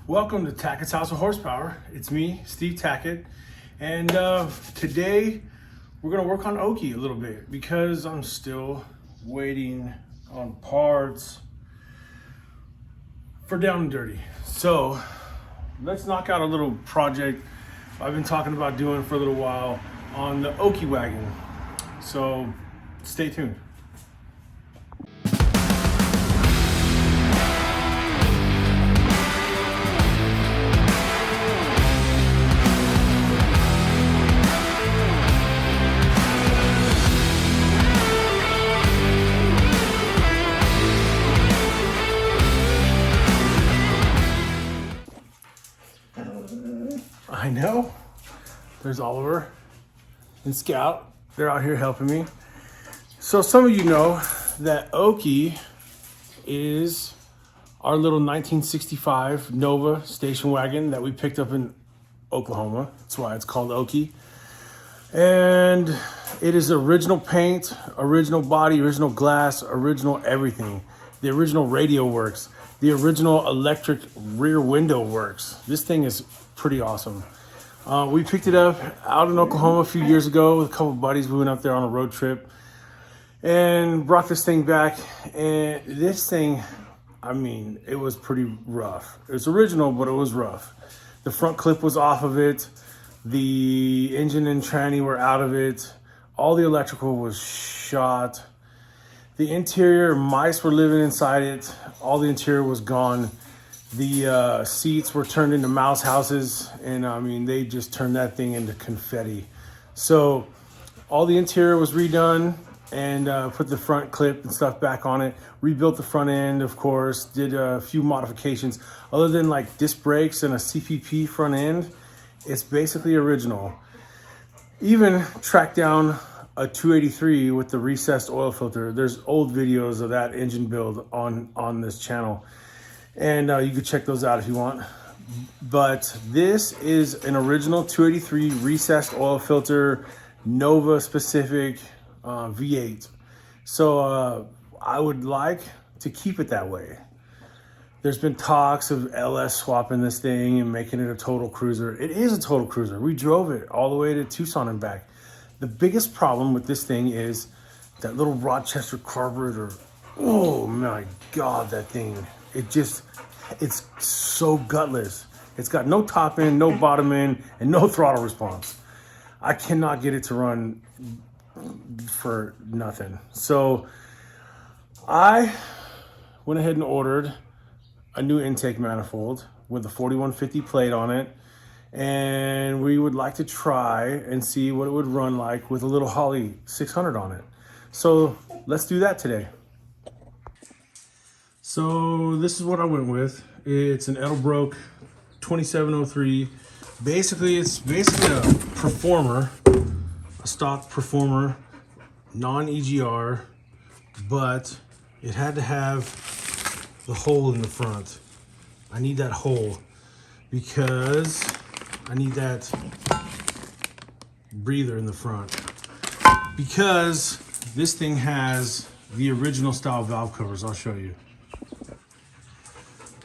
Welcome to Tackett's House of Horsepower. It's me, Steve Tackett, and today we're gonna work on Oki a little bit because I'm still waiting on parts for Down and Dirty. So let's knock out a little project I've been talking about doing for a little while on the Oki wagon. So stay tuned. I know. There's Oliver and Scout. They're out here helping me. So some of you know that Oki is our little 1965 Nova station wagon that we picked up in Oklahoma. That's why it's called Oki. And it is original paint, original body, original glass, original everything. The original radio works. The original electric rear window works. This thing is pretty awesome. We picked it up out in Oklahoma a few years ago with a couple of buddies. We went out there on a road trip and brought this thing back. And this thing, I mean, it was pretty rough. It was original, but it was rough. The front clip was off of it. The engine and tranny were out of it. All the electrical was shot. The interior, mice were living inside it. All the interior was gone. The seats were turned into mouse houses, and I mean, they just turned that thing into confetti. So all the interior was redone and put the front clip and stuff back on it. Rebuilt the front end, of course, did a few modifications. Other than like disc brakes and a CPP front end, it's basically original. Even tracked down a 283 with the recessed oil filter. There's old videos of that engine build on this channel. And you can check those out if you want. But this is an original 283 recessed oil filter, Nova specific V8. So I would like to keep it that way. There's been talks of LS swapping this thing and making it a total cruiser. It is a total cruiser. We drove it all the way to Tucson and back. The biggest problem with this thing is that little Rochester carburetor. Oh my God, that thing. It's so gutless. It's got no top end, no bottom end, and no throttle response. I cannot get it to run for nothing. So I went ahead and ordered a new intake manifold with a 4150 plate on it. And we would like to try and see what it would run like with a little Holley 600 on it. So let's do that today. So this is what I went with. It's an Edelbrock 2703. Basically, it's a performer, a stock performer, non-EGR, but it had to have the hole in the front. I need that hole because I need that breather in the front, because this thing has the original style valve covers. I'll show you.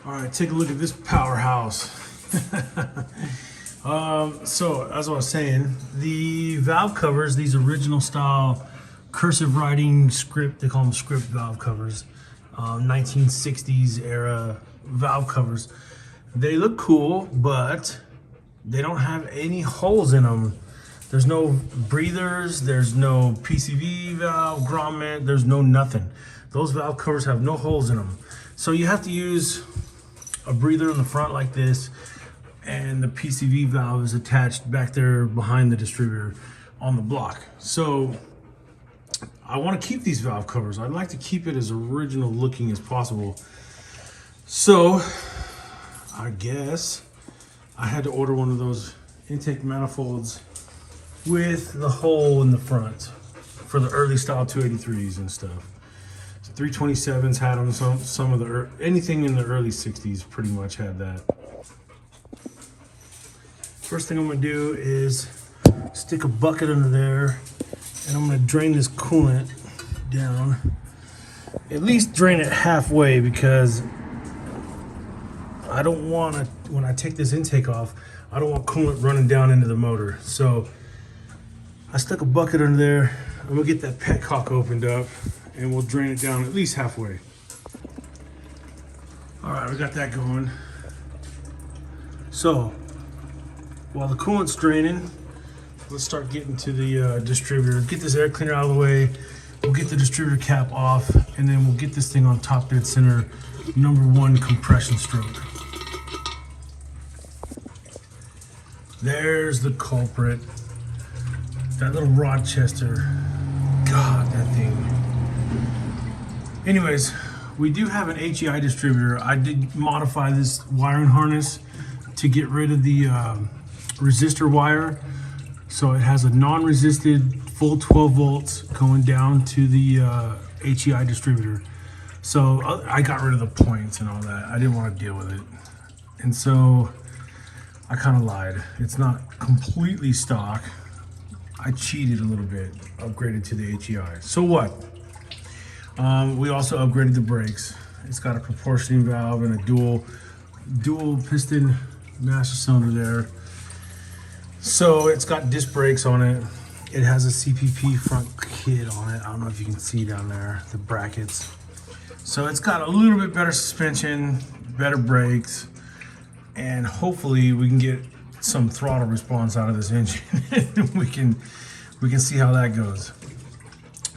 All right, take a look at this powerhouse. So as I was saying, the valve covers, these original style cursive writing script, they call them script valve covers, 1960s era valve covers. They look cool, but they don't have any holes in them. There's no breathers, there's no PCV valve, grommet, there's no nothing. Those valve covers have no holes in them. So you have to use a breather in the front like this, and the PCV valve is attached back there behind the distributor on the block. So I want to keep these valve covers. I'd like to keep it as original looking as possible. So I guess I had to order one of those intake manifolds with the hole in the front for the early style 283s and stuff. 327s had them, some of the, anything in the early 60s pretty much had that. First thing I'm gonna do is stick a bucket under there, and I'm gonna drain this coolant down. At least drain it halfway, because I don't want to when I take this intake off, I don't want coolant running down into the motor. So I stuck a bucket under there. I'm gonna get that petcock opened up and we'll drain it down at least halfway. All right, we got that going. So while the coolant's draining, let's start getting to the distributor. Get this air cleaner out of the way. We'll get the distributor cap off, and then we'll get this thing on top dead center, #1 compression stroke. There's the culprit. That little Rochester. God, that thing. Anyways, we do have an HEI distributor. I did modify this wiring harness to get rid of the resistor wire. So it has a non-resisted full 12 volts going down to the HEI distributor. So I got rid of the points and all that. I didn't want to deal with it. And so I kind of lied. It's not completely stock. I cheated a little bit, upgraded to the HEI. So what? We also upgraded the brakes. It's got a proportioning valve and a dual piston master cylinder there. So it's got disc brakes on it. It has a CPP front kit on it. I don't know if you can see down there, the brackets. So it's got a little bit better suspension, better brakes, and hopefully we can get some throttle response out of this engine. we can see how that goes.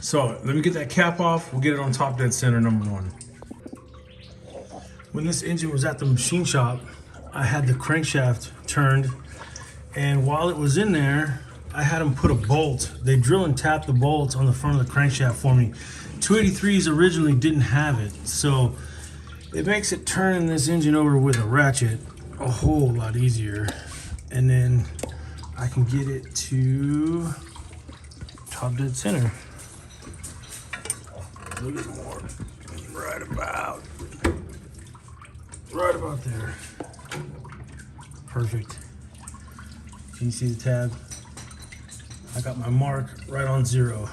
So let me get that cap off. We'll get it on top dead center, #1. When this engine was at the machine shop, I had the crankshaft turned, and while it was in there, I had them put a bolt. They drill and tap the bolts on the front of the crankshaft for me. 283s originally didn't have it, so it makes it turning this engine over with a ratchet a whole lot easier. And then I can get it to top dead center. A little bit more, right about there. Perfect. Can you see the tab? I got my mark right on 0.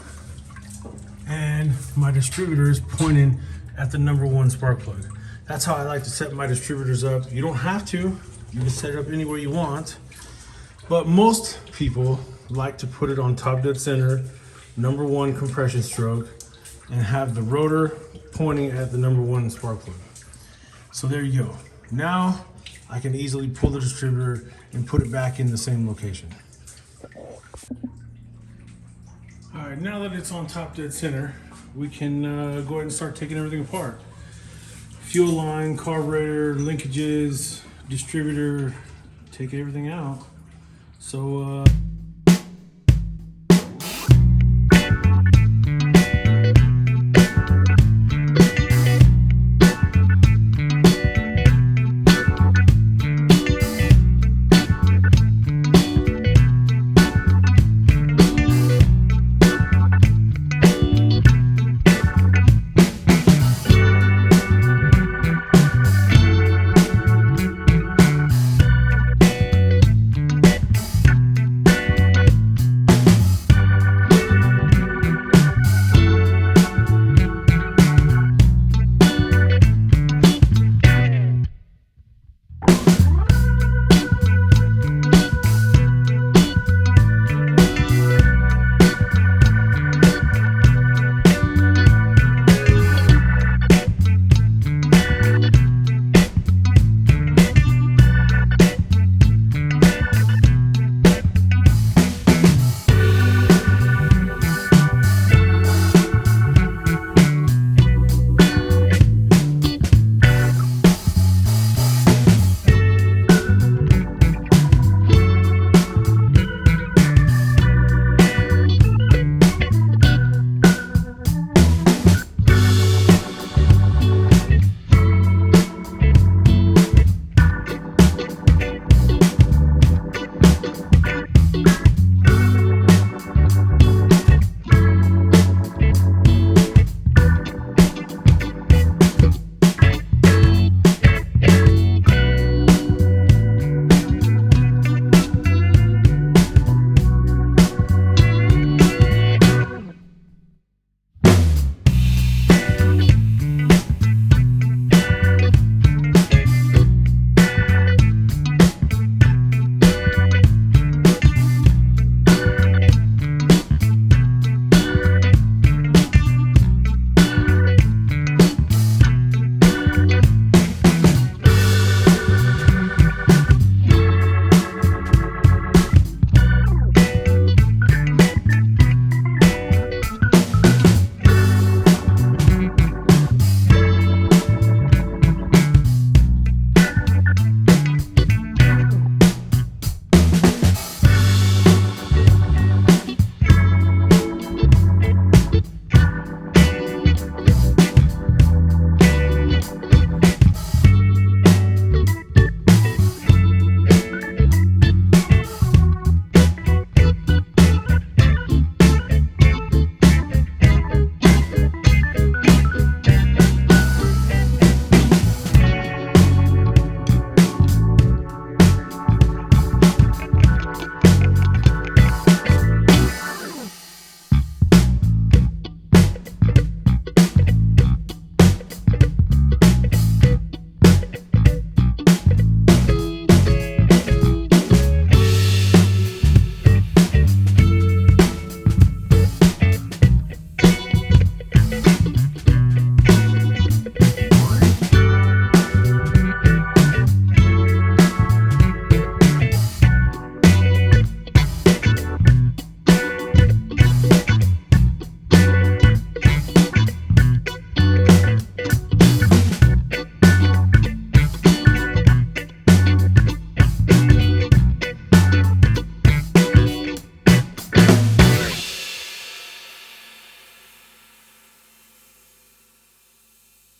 And my distributor is pointing at the #1 spark plug. That's how I like to set my distributors up. You don't have to. You can set it up anywhere you want. But most people like to put it on top dead center, #1 compression stroke, and have the rotor pointing at the #1 spark plug. So there you go. Now I can easily pull the distributor and put it back in the same location. All right, now that it's on top dead center, we can go ahead and start taking everything apart. Fuel line, carburetor, linkages, distributor, take everything out. So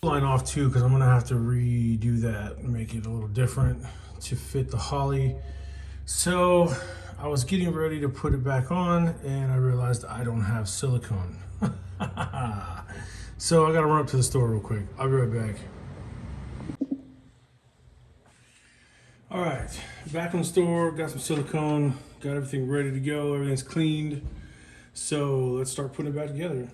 Line off too, because I'm gonna have to redo that and make it a little different to fit the Holley. So I was getting ready to put it back on and I realized I don't have silicone. So I gotta run up to the store real quick. I'll be right back. All right, back in the store, got some silicone, got everything ready to go, everything's cleaned. So let's start putting it back together.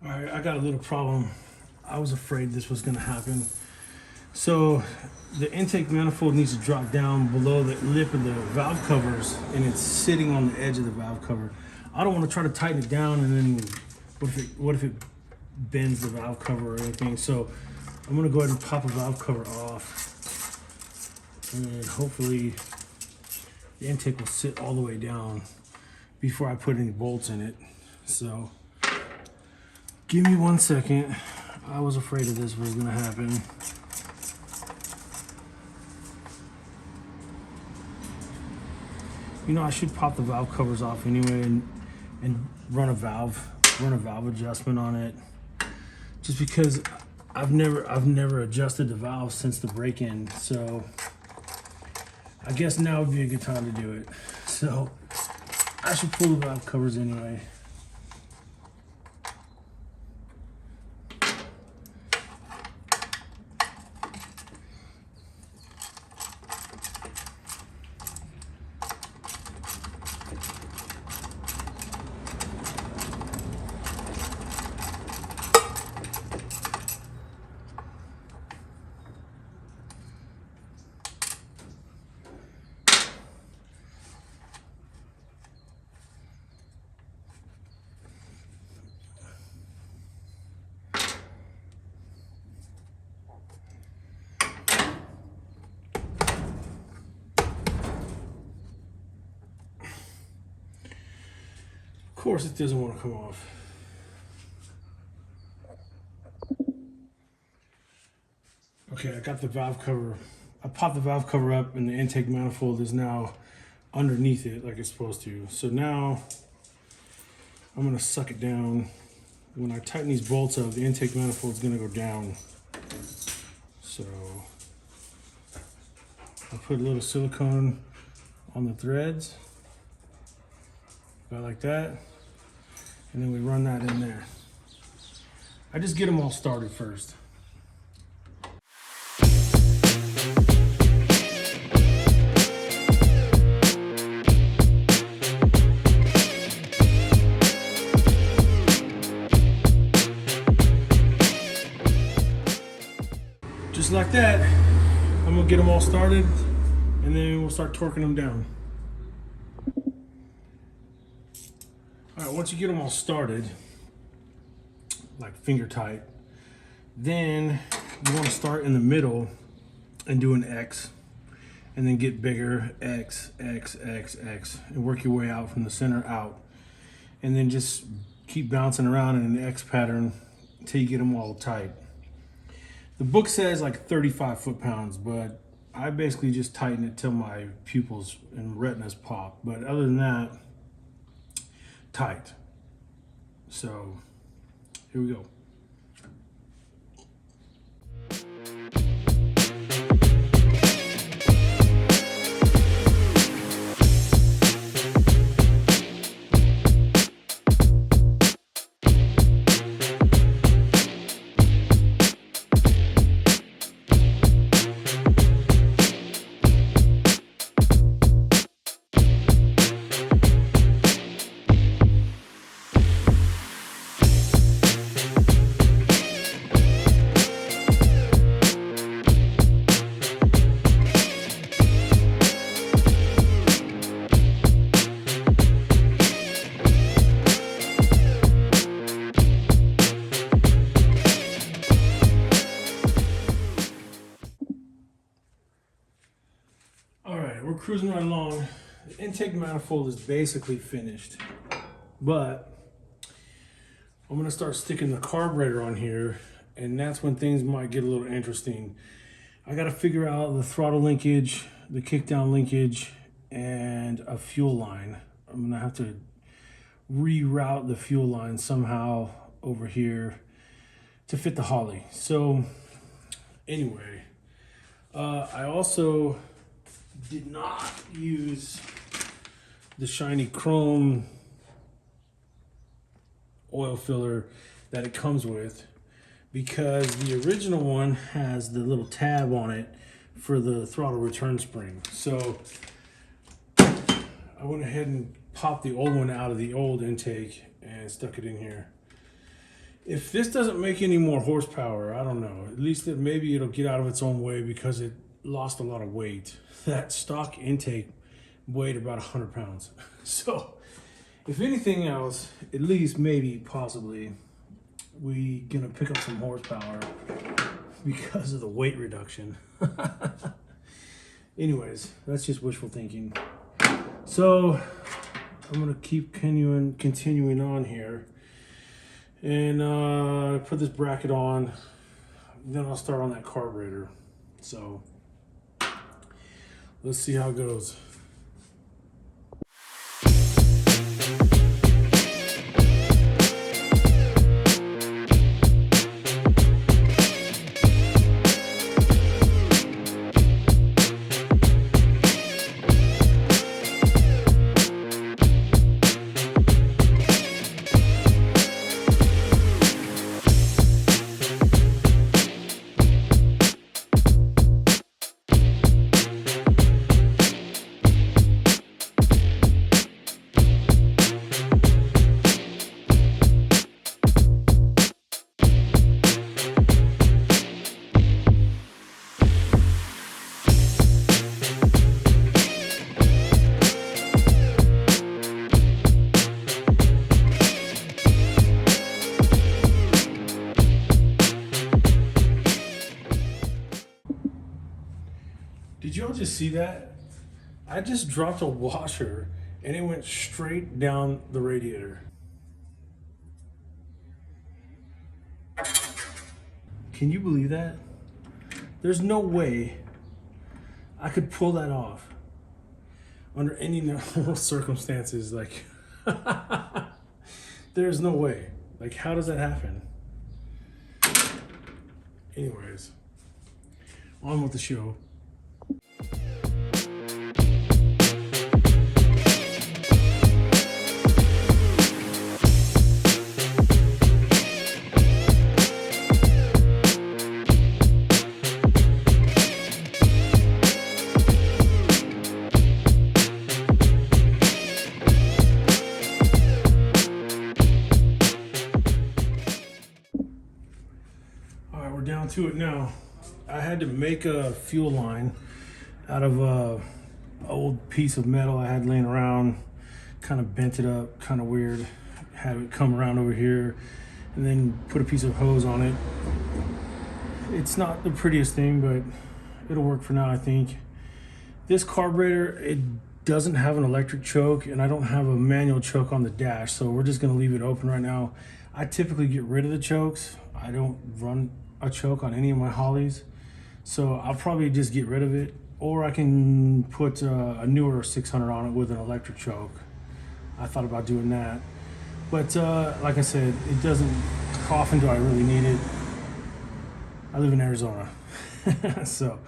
All right, I got a little problem. I was afraid this was gonna happen. So the intake manifold needs to drop down below the lip of the valve covers, and it's sitting on the edge of the valve cover. I don't want to try to tighten it down, and then what if it bends the valve cover or anything? So I'm gonna go ahead and pop the valve cover off, and hopefully the intake will sit all the way down before I put any bolts in it. So give me 1 second. I was afraid of this was gonna happen. You know, I should pop the valve covers off anyway and run a valve adjustment on it. Just because I've never adjusted the valve since the break-in, so I guess now would be a good time to do it. So I should pull the valve covers anyway. Of course it doesn't want to come off. Okay, I got the valve cover. I popped the valve cover up and the intake manifold is now underneath it like it's supposed to. So now I'm gonna suck it down. When I tighten these bolts up, the intake manifold is gonna go down. So I put a little silicone on the threads, about like that. And then we run that in there. I just get them all started first. Just like that, I'm gonna get them all started and then we'll start torquing them down. All right, once you get them all started, like finger tight, then you want to start in the middle and do an X, and then get bigger, X, X, X, X, and work your way out from the center out. And then just keep bouncing around in an X pattern until you get them all tight. The book says like 35 foot-pounds, but I basically just tighten it till my pupils and retinas pop. But other than that, tight. So here we go. we're cruising right along. The intake manifold is basically finished, but I'm gonna start sticking the carburetor on here, and that's when things might get a little interesting. I gotta figure out the throttle linkage, the kickdown linkage, and a fuel line. I'm gonna have to reroute the fuel line somehow over here to fit the Holley. So anyway, I also did not use the shiny chrome oil filler that it comes with, because the original one has the little tab on it for the throttle return spring. So I went ahead and popped the old one out of the old intake and stuck it in here. If this doesn't make any more horsepower, I don't know. At least that maybe it'll get out of its own way, because it lost a lot of weight. That stock intake weighed about 100 pounds. So if anything else, at least maybe possibly we gonna pick up some horsepower because of the weight reduction. Anyways, that's just wishful thinking. So I'm gonna keep continuing on here, and put this bracket on, then I'll start on that carburetor. So let's see how it goes. Did y'all just see that? I just dropped a washer and it went straight down the radiator. Can you believe that? There's no way I could pull that off under any normal circumstances. Like, there's no way. Like, how does that happen? Anyways, on with the show. Down to it now. I had to make a fuel line out of a old piece of metal I had laying around, kind of bent it up, kind of weird, have it come around over here, and then put a piece of hose on it. It's not the prettiest thing, but it'll work for now, I think. This carburetor, it doesn't have an electric choke, and I don't have a manual choke on the dash, so we're just gonna leave it open right now. I typically get rid of the chokes. I don't run a choke on any of my Holleys, so I'll probably just get rid of it, or I can put a newer 600 on it with an electric choke. I thought about doing that, but like I said, it doesn't. How often do I really need it? I live in Arizona. So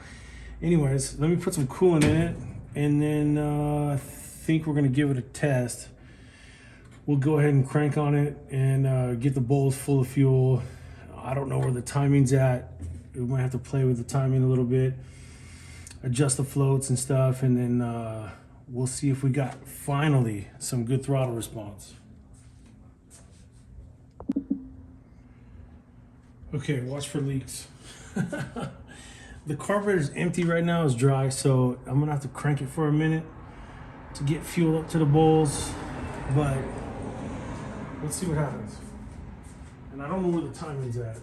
anyways, let me put some coolant in it, and then I think we're gonna give it a test. We'll go ahead and crank on it and get the bowls full of fuel. I don't know where the timing's at. We might have to play with the timing a little bit, adjust the floats and stuff, and then we'll see if we got finally some good throttle response. Okay, watch for leaks. The carburetor's empty right now, it's dry, so I'm gonna have to crank it for a minute to get fuel up to the bowls, but let's see what happens. And I don't know where the timing's at.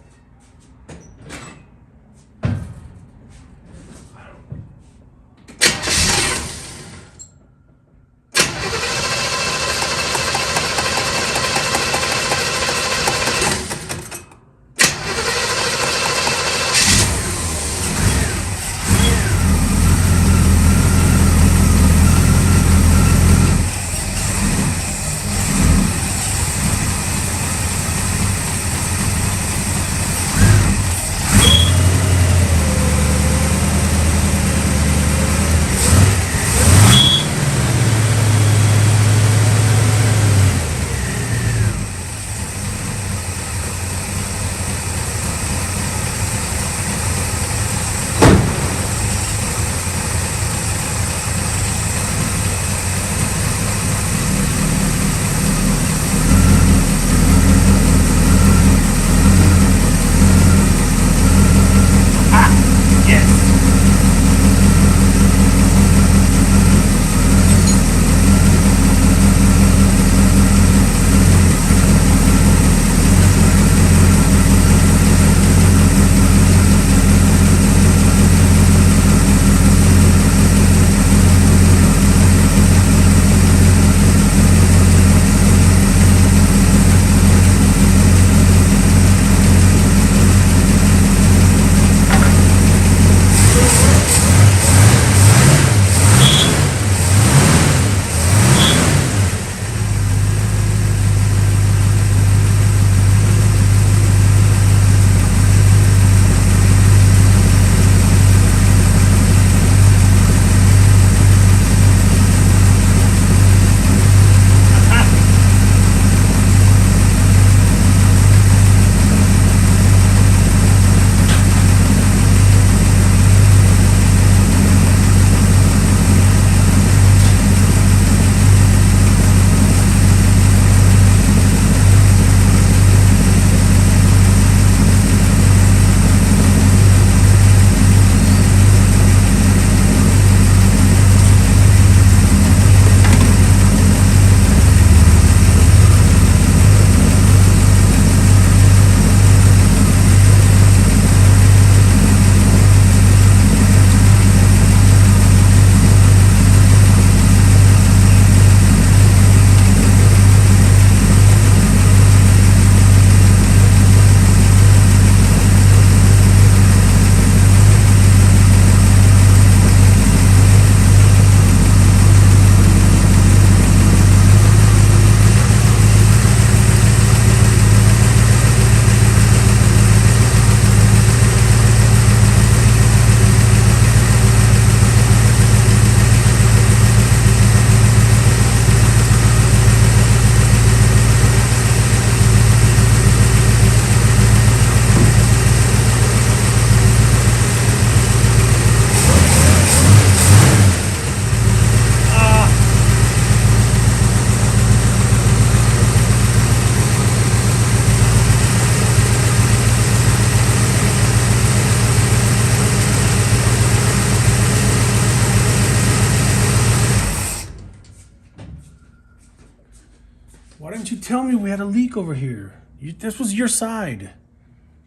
tell me we had a leak over here. This was your side.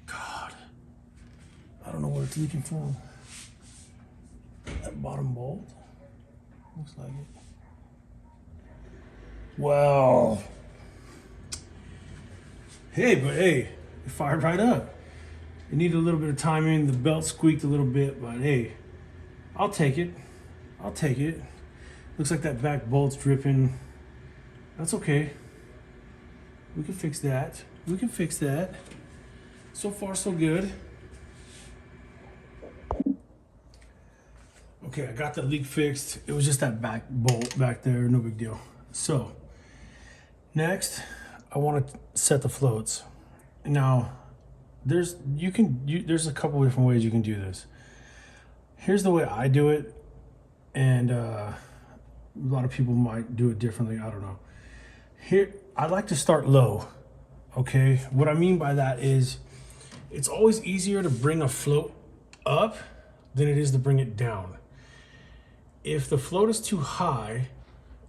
God. I don't know where it's leaking from. That bottom bolt. Looks like it. Well. Hey, but hey, it fired right up. It needed a little bit of timing. The belt squeaked a little bit, but hey, I'll take it. I'll take it. Looks like that back bolt's dripping. That's okay. We can fix that. We can fix that. So far, so good. Okay, I got the leak fixed. It was just that back bolt back there, no big deal. So, next, I want to set the floats. Now, there's a couple different ways you can do this. Here's the way I do it, and a lot of people might do it differently. I don't know. Here, I like to start low. Okay, what I mean by that is, it's always easier to bring a float up than it is to bring it down. If the float is too high,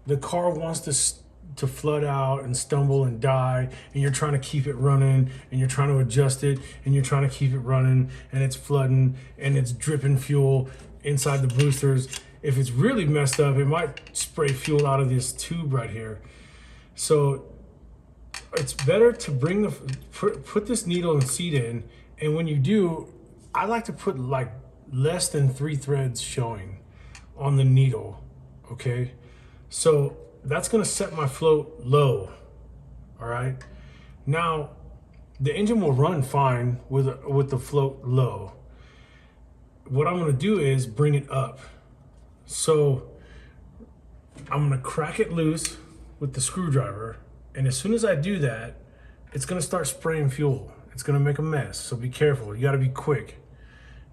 the car wants to flood out and stumble and die, and you're trying to keep it running, and you're trying to adjust it, and you're trying to keep it running, and it's flooding, and it's dripping fuel inside the boosters. If it's really messed up, it might spray fuel out of this tube right here. So it's better to bring put this needle and seat in, and when you do, I like to put like less than 3 threads showing on the needle, okay? So that's gonna set my float low, all right? Now, the engine will run fine with the float low. What I'm gonna do is bring it up. So I'm gonna crack it loose with the screwdriver, and as soon as I do that, it's gonna start spraying fuel. It's gonna make a mess, so be careful. You gotta be quick.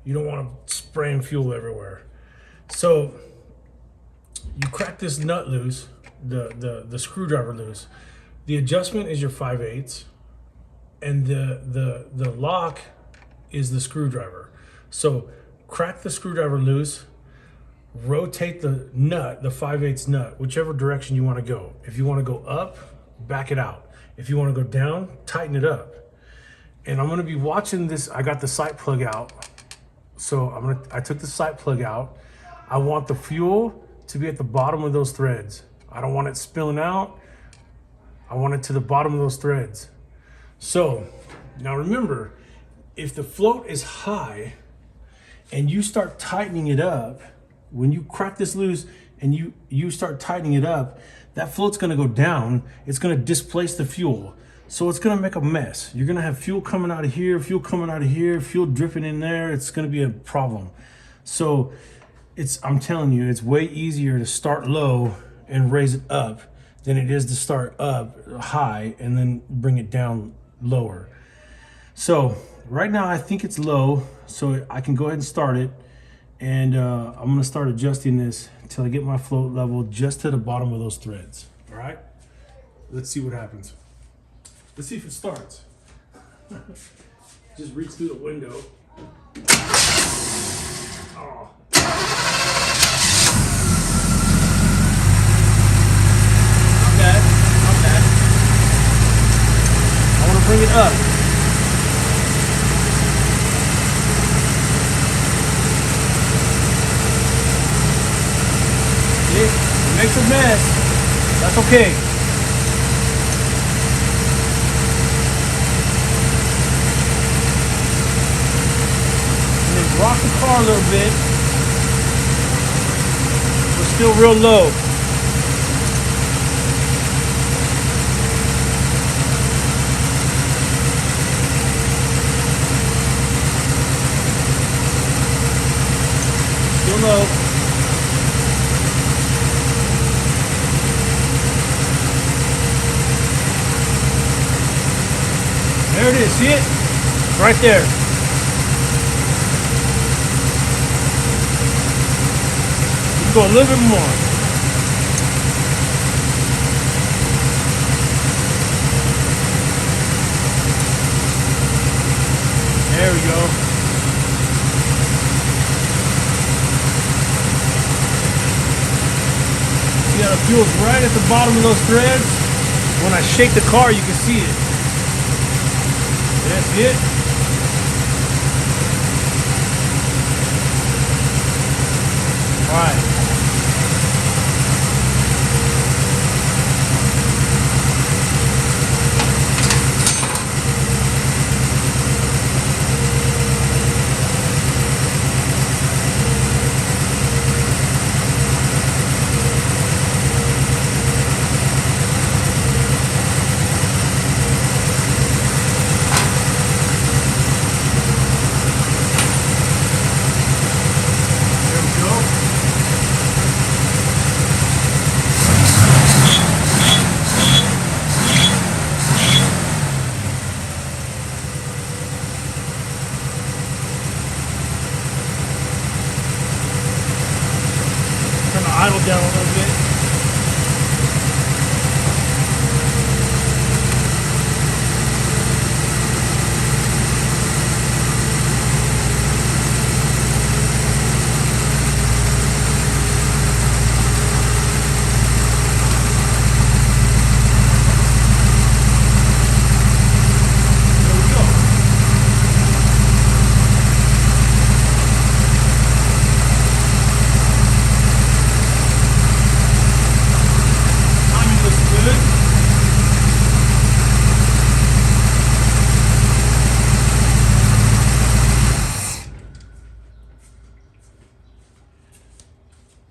You don't wanna spraying fuel everywhere. So you crack this nut loose, the screwdriver loose. The adjustment is your 5/8, and the lock is the screwdriver. So crack the screwdriver loose, rotate the nut, the 5/8 nut, whichever direction you want to go. If you want to go up, back it out. If you want to go down, tighten it up. And I'm going to be watching this. I got the sight plug out. So I took the sight plug out. I want the fuel to be at the bottom of those threads. I don't want it spilling out. I want it to the bottom of those threads. So now remember, if the float is high and you start tightening it up, when you crack this loose and you start tightening it up, that float's gonna go down. It's gonna displace the fuel. So it's gonna make a mess. You're gonna have fuel coming out of here, fuel coming out of here, fuel dripping in there. It's gonna be a problem. So I'm telling you, it's way easier to start low and raise it up than it is to start up high and then bring it down lower. So right now I think it's low, so I can go ahead and start it. And I'm gonna start adjusting this until I get my float level just to the bottom of those threads. All right, let's see what happens. Let's see if it starts. Just reach through the window. Oh. Not bad, not bad. I wanna bring it up. It makes a mess. That's okay. And then rock the car a little bit. We're still real low. Still low. There it is, see it? Right there. You can go a little bit more. There we go. See how the fuel's right at the bottom of those threads? When I shake the car, you can see it. That's it. All right. Idle down a little bit.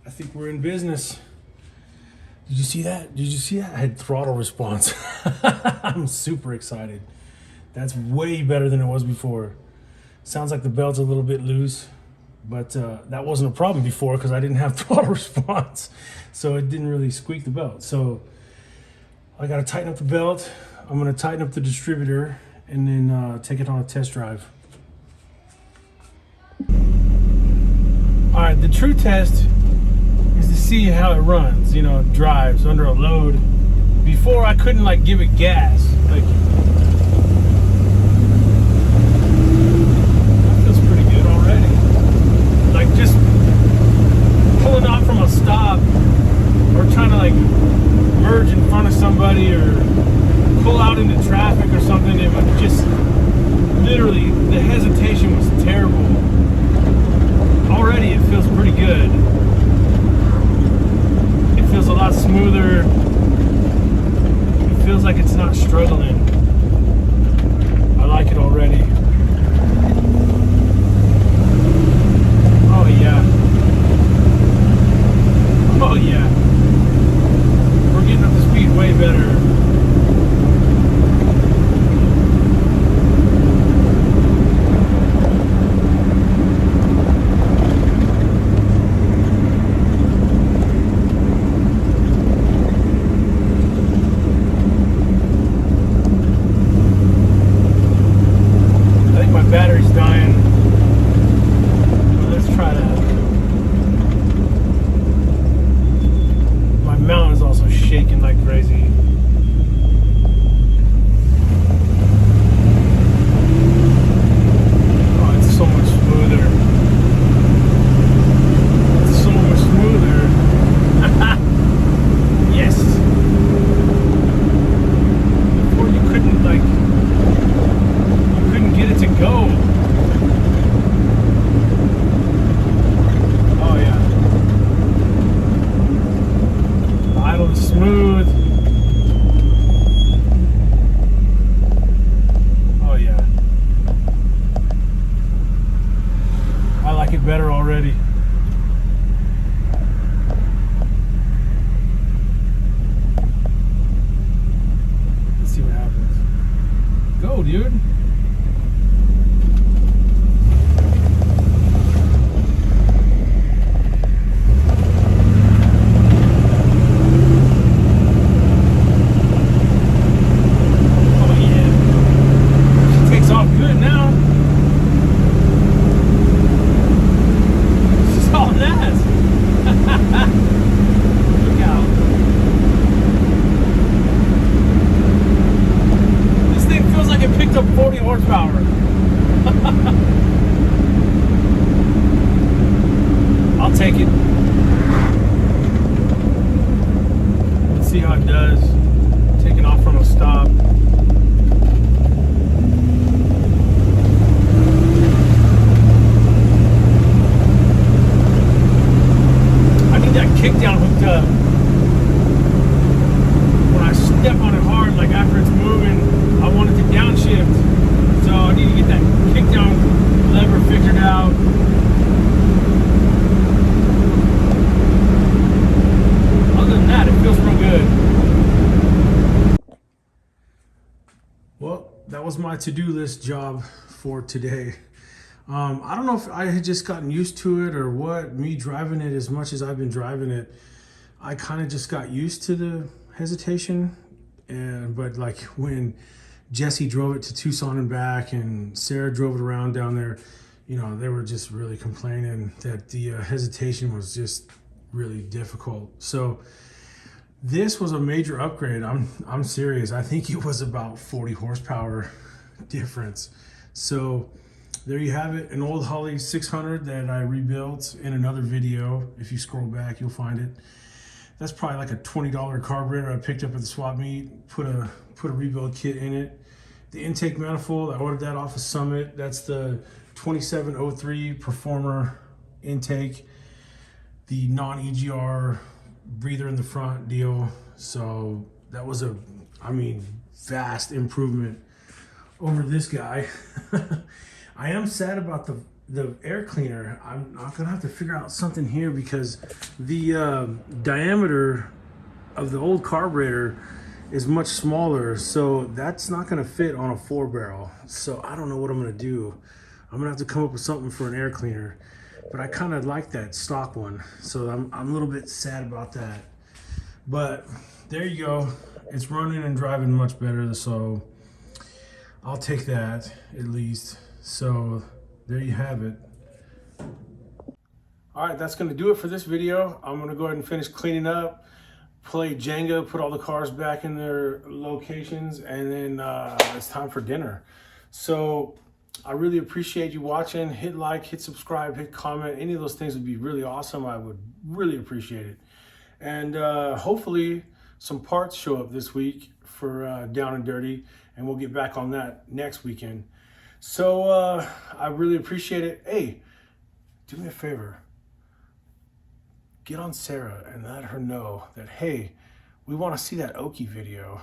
I think we're in business. Did you see that? Did you see that? I had throttle response. I'm super excited. That's way better than it was before. Sounds like the belt's a little bit loose, but that wasn't a problem before because I didn't have throttle response. So it didn't really squeak the belt. So I got to tighten up the belt. I'm going to tighten up the distributor and then take it on a test drive. All right, the true test is to see how it runs, you know, drives under a load. Before I couldn't like give it gas. Like, that feels pretty good already. Like just pulling off from a stop or trying to like merge in front of somebody or pull out into traffic or something, it would just literally, the hesitation was terrible. Already it feels pretty good. It feels a lot smoother. It feels like it's not struggling. I like it already. Oh yeah. Oh yeah. We're getting up to speed way better. Battery's dying. Well, let's try that. My mount is also shaking like crazy. Oh, it's so much smoother. It's so much smoother. Yes. Before you couldn't like get it to go. Oh yeah. The idle is smooth. Oh yeah. I like it better already. Let's see what happens. Go, dude. Up 40 horsepower. I'll take it. Let's see how it does. Taking off from my to-do list job for today. I don't know if I had just gotten used to it or what. Me driving it as much as I've been driving it, I kind of just got used to the hesitation. But like when Jesse drove it to Tucson and back and Sarah drove it around down there, you know, they were just really complaining that the hesitation was just really difficult. So this was a major upgrade. I'm serious. I think it was about 40 horsepower difference. So there you have it, an old Holley 600 that I rebuilt in another video. If you scroll back, you'll find it. That's probably like a $20 carburetor I picked up at the swap meet, put a rebuild kit in it. The intake manifold, I ordered that off of Summit. That's the 2703 Performer intake. The non-EGR breather in the front deal. So that was a, vast improvement over this guy. I am sad about the air cleaner. I'm gonna have to figure out something here because the diameter of the old carburetor is much smaller, so that's not gonna fit on a 4-barrel. So I don't know what I'm gonna do. I'm gonna have to come up with something for an air cleaner, but I kind of like that stock one, so I'm a little bit sad about that. But there you go. It's running and driving much better, so I'll take that at least. So there you have it. All right, that's gonna do it for this video. I'm gonna go ahead and finish cleaning up, play Jenga, put all the cars back in their locations, and then it's time for dinner. So I really appreciate you watching. Hit like, hit subscribe, hit comment. Any of those things would be really awesome. I would really appreciate it. And hopefully some parts show up this week for Down and Dirty, and we'll get back on that next weekend. So I really appreciate it. Hey, do me a favor. Get on Sarah and let her know that, hey, we want to see that Oki video.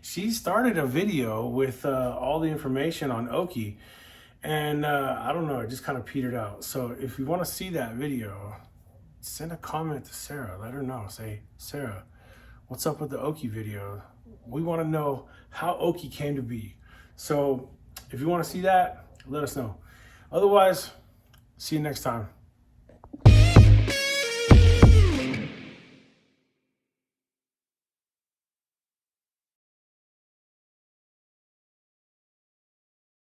She started a video with all the information on Oki, and I don't know, it just kind of petered out. So if you want to see that video, send a comment to Sarah. Let her know. Say, Sarah, what's up with the Oki video? We want to know how Oki came to be. So if you want to see that, let us know. Otherwise, see you next time.